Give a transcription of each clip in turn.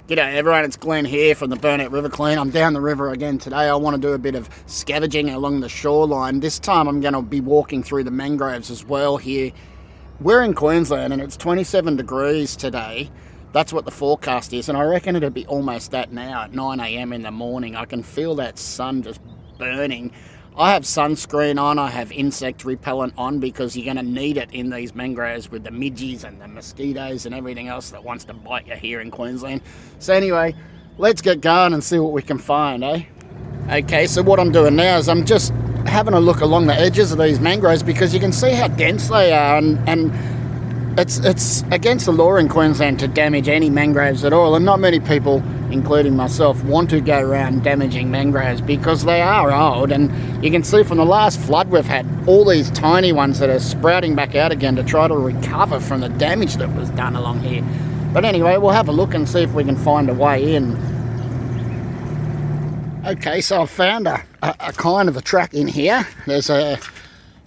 G'day everyone, it's Glenn here from the Burnett River Clean. I'm down the river again today. I want to do a bit of scavenging along the shoreline. This time I'm going to be walking through the mangroves as well here. We're in Queensland and it's 27 degrees today. That's what the forecast is, and I reckon it'll be almost that now at 9 AM in the morning. I can feel that sun just burning. I have sunscreen on, I have insect repellent on because you're going to need it in these mangroves with the midges and the mosquitoes and everything else that wants to bite you here in Queensland. So anyway, let's get going and see what we can find, eh? Okay, so what I'm doing now is I'm just having a look along the edges of these mangroves because you can see how dense they are, and it's against the law in Queensland to damage any mangroves at all, and not many people, including myself, want to go around damaging mangroves because they are old. And you can see from the last flood we've had all these tiny ones that are sprouting back out again to try to recover from the damage that was done along here. But anyway, we'll have a look and see if we can find a way in. Okay, so I've found a kind of a track in here. There's a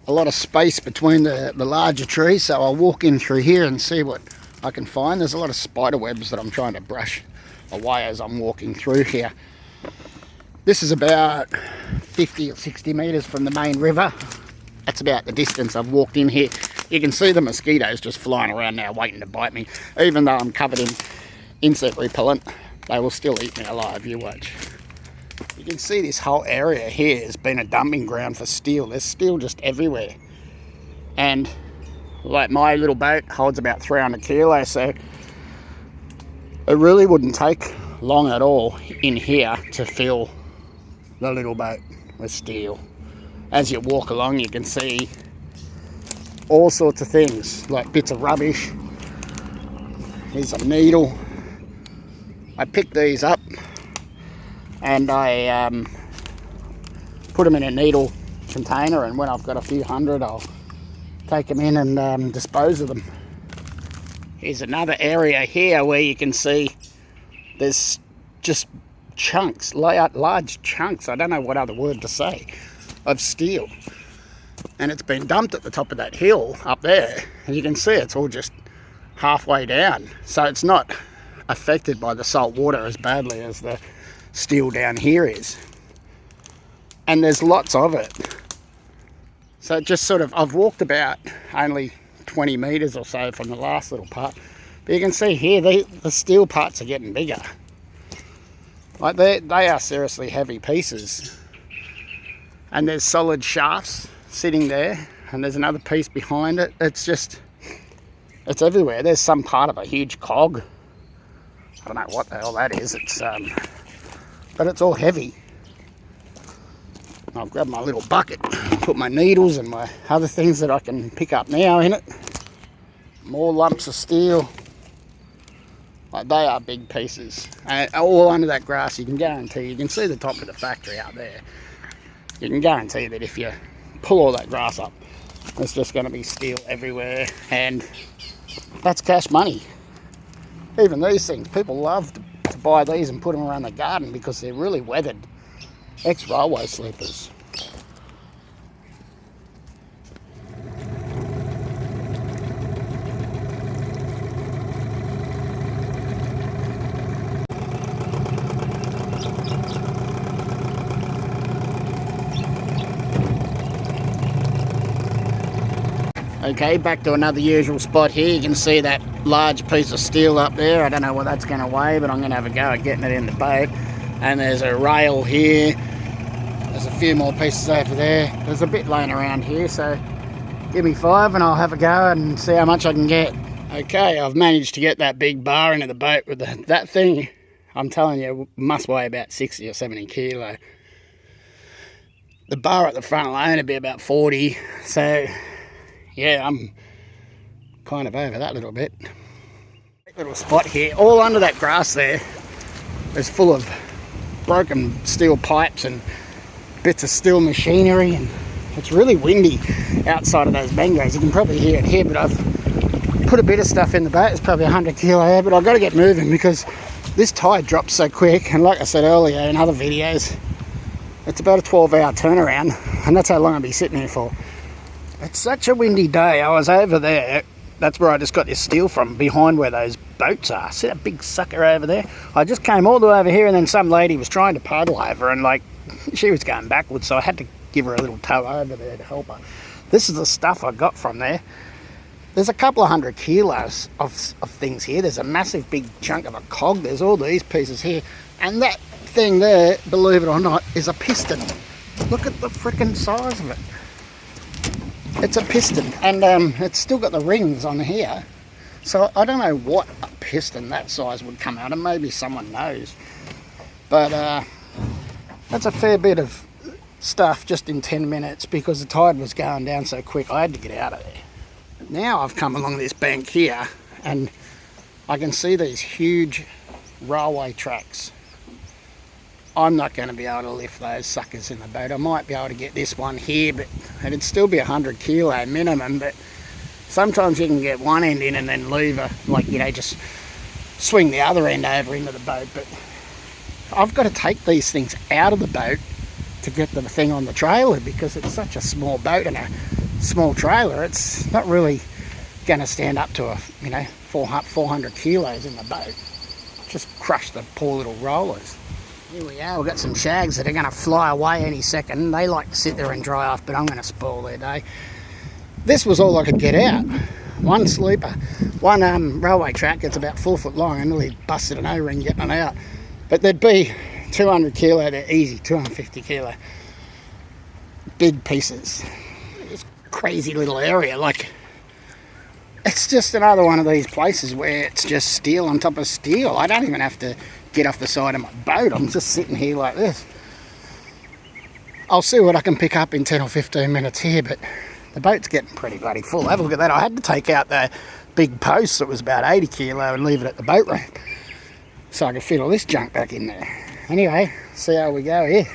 lot of space between the larger trees, so I'll walk in through here and see what I can find. There's a lot of spider webs that I'm trying to brush away as I'm walking through here. This is about 50 or 60 metres from the main river. That's about the distance I've walked in here. You can see the mosquitoes just flying around now waiting to bite me. Even though I'm covered in insect repellent, they will still eat me alive, you watch. You can see this whole area here has been a dumping ground for steel. There's steel just everywhere. And like my little boat holds about 300 kilos, so it really wouldn't take long at all in here to fill the little boat with steel. As you walk along, you can see all sorts of things, like bits of rubbish. Here's a needle. I picked these up and I put them in a needle container, and when I've got a few hundred, I'll take them in and dispose of them. Here's another area here where you can see there's just chunks, large chunks, I don't know what other word to say, of steel. And it's been dumped at the top of that hill up there, and you can see it's all just halfway down. So it's not affected by the salt water as badly as the steel down here is. And there's lots of it. So it just sort of, I've walked about only 20 metres or so from the last little part, but you can see here the steel parts are getting bigger. Like they are seriously heavy pieces. And there's solid shafts sitting there, and there's another piece behind it. It's it's everywhere. There's some part of a huge cog. I don't know what the hell that is. But it's all heavy. I'll grab my little bucket, put my needles and my other things that I can pick up now in it. More lumps of steel. Like, they are big pieces. And all under that grass, you can guarantee, you can see the top of the factory out there. You can guarantee that if you pull all that grass up, there's just going to be steel everywhere, and that's cash money. Even these things, people love to buy these and put them around the garden because they're really weathered. Ex-railway sleepers. Okay, back to another usual spot here. You can see that large piece of steel up there. I don't know what that's going to weigh, but I'm going to have a go at getting it in the boat. And there's a rail here. There's a few more pieces over there. There's a bit laying around here, so give me 5 and I'll have a go and see how much I can get. Okay, I've managed to get that big bar into the boat with that thing. I'm telling you, must weigh about 60 or 70 kilo. The bar at the front alone would be about 40, so yeah, I'm kind of over that little bit. Little spot here, all under that grass there is full of broken steel pipes and bits of steel machinery, and it's really windy outside of those mangroves. You can probably hear it here, but I've put a bit of stuff in the boat. It's probably 100 kilo here, but I've got to get moving because this tide drops so quick, and like I said earlier in other videos, it's about a 12-hour turnaround, and that's how long I'll be sitting here for. It's such a windy day. I was over there, that's where I just got this steel from, behind where those boats are. See that big sucker over there? I just came all the way over here, and then some lady was trying to paddle over, and like she was going backwards, so I had to give her a little tow over there to help her. This is the stuff I got from there. There's a couple of 100 kilos of things here. There's a massive big chunk of a cog. There's all these pieces here. And that thing there, believe it or not, is a piston. Look at the freaking size of it. It's a piston. And it's still got the rings on here. So I don't know what a piston that size would come out of. Maybe someone knows. But that's a fair bit of stuff just in 10 minutes because the tide was going down so quick. I had to get out of there. Now I've come along this bank here and I can see these huge railway tracks. I'm not going to be able to lift those suckers in the boat. I might be able to get this one here, but it'd still be 100 kilo minimum. But sometimes you can get one end in and then leave a, like, you know, just swing the other end over into the boat. But I've got to take these things out of the boat to get the thing on the trailer because it's such a small boat and a small trailer. It's not really going to stand up to a, you know, 400 kilos in the boat. Just crush the poor little rollers. Here we are, we've got some shags that are going to fly away any second. They like to sit there and dry off, but I'm going to spoil their day. This was all I could get out. One sleeper, one railway track. It's about 4 foot long. I nearly busted an O-ring getting it out. But there'd be 200 kilo, they're easy, 250 kilo. Big pieces. This crazy little area, like, it's just another one of these places where it's just steel on top of steel. I don't even have to get off the side of my boat. I'm just sitting here like this. I'll see what I can pick up in 10 or 15 minutes here, but the boat's getting pretty bloody full. Have a look at that. I had to take out the big post that was about 80 kilo and leave it at the boat ramp so I could fit all this junk back in there. Anyway, see how we go here.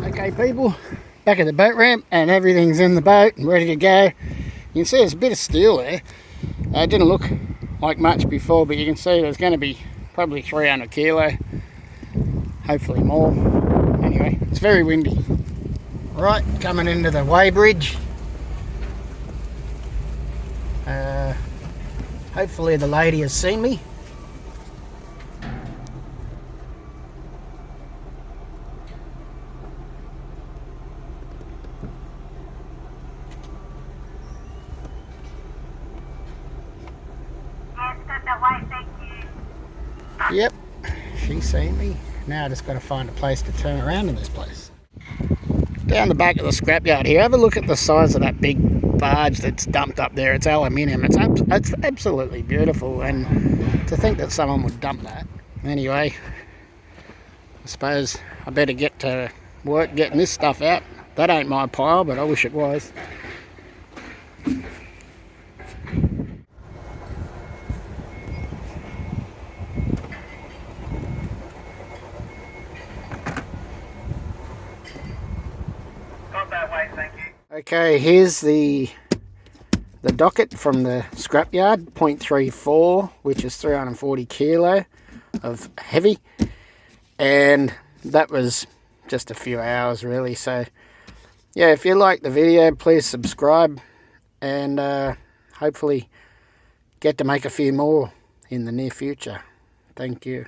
Okay people, back at the boat ramp and everything's in the boat and ready to go. You can see there's a bit of steel there. It didn't look like much before, but you can see there's going to be probably 300 kilo, hopefully more. Anyway, it's very windy. Right, coming into the weighbridge. Hopefully the lady has seen me. Yep, she's seen me. Now I just got to find a place to turn around in this place. Down the back of the scrapyard here, have a look at the size of that big barge that's dumped up there. It's aluminium. It's absolutely beautiful, and to think that someone would dump that. Anyway, I suppose I better get to work getting this stuff out. That ain't my pile, but I wish it was. Okay, here's the docket from the scrapyard, 0.34, which is 340 kilo of heavy, and that was just a few hours really. So yeah, if you like the video, please subscribe, and hopefully get to make a few more in the near future. Thank you.